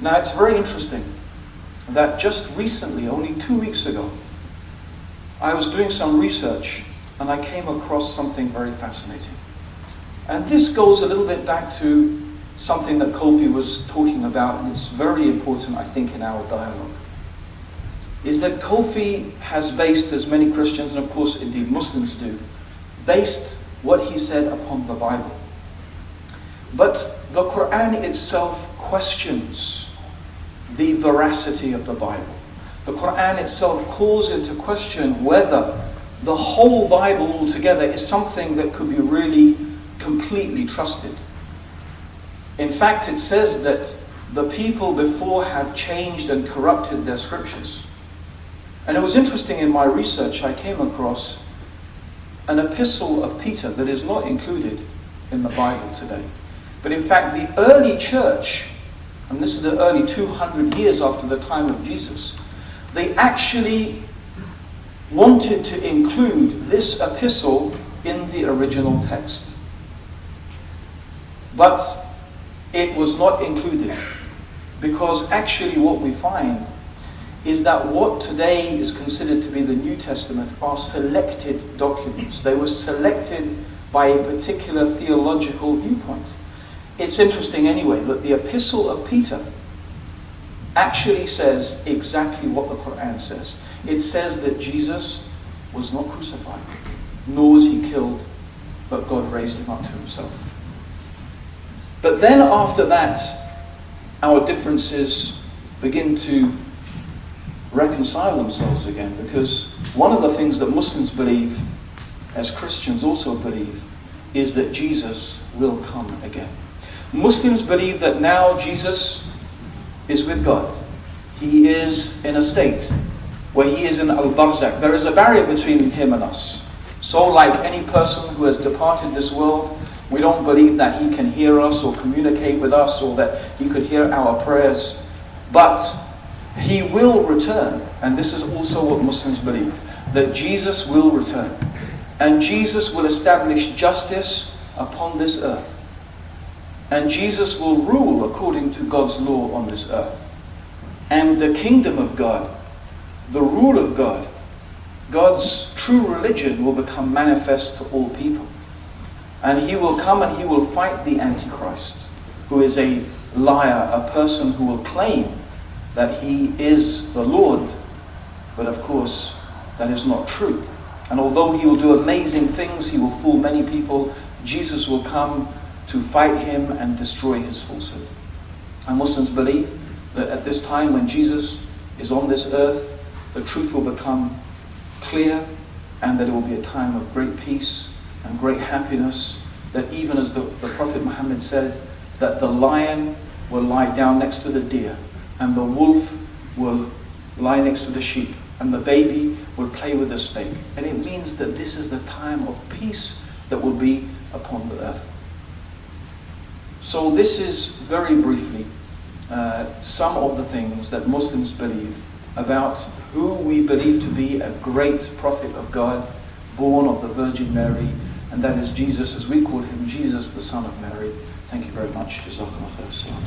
Now it's very interesting that just recently, only 2 weeks ago, I was doing some research and I came across something very fascinating. And this goes a little bit back to something that Kofi was talking about, and it's very important, I think, in our dialogue. Is that Kofi has based, as many Christians, and of course indeed Muslims do, based what he said upon the Bible. But the Quran itself questions the veracity of the Bible. The Quran itself calls into question whether the whole Bible altogether is something that could be really completely trusted. In fact, it says that the people before have changed and corrupted their scriptures. And it was interesting, in my research I came across an epistle of Peter that is not included in the Bible today. But in fact, the early church, and this is the early 200 years after the time of Jesus, they actually wanted to include this epistle in the original text. But it was not included, because actually what we find is that what today is considered to be the New Testament are selected documents. They were selected by a particular theological viewpoint. It's interesting anyway that the epistle of Peter actually says exactly what the Quran says. It says that Jesus was not crucified, nor was he killed, but God raised him up to himself. But then after that, our differences begin to reconcile themselves again, because one of the things that Muslims believe, as Christians also believe, is that Jesus will come again. Muslims believe that now Jesus is with God. He is in a state where he is in al-barzakh. There is a barrier between him and us. So like any person who has departed this world, we don't believe that he can hear us or communicate with us or that he could hear our prayers. But he will return. And this is also what Muslims believe, that Jesus will return. And Jesus will establish justice upon this earth. And Jesus will rule according to God's law on this earth. And the kingdom of God, the rule of God, God's true religion will become manifest to all people. And he will come and he will fight the Antichrist, who is a liar, a person who will claim that he is the Lord. But of course, that is not true. And although he will do amazing things, he will fool many people, Jesus will come to fight him and destroy his falsehood. And Muslims believe that at this time when Jesus is on this earth, the truth will become clear, and that it will be a time of great peace and great happiness, that even as the Prophet Muhammad said, that the lion will lie down next to the deer, and the wolf will lie next to the sheep, and the baby will play with the snake. And it means that this is the time of peace that will be upon the earth. So this is very briefly some of the things that Muslims believe about who we believe to be a great prophet of God, born of the Virgin Mary, and that is Jesus, as we call him, Jesus the Son of Mary. Thank you very much. Jazakallah khair.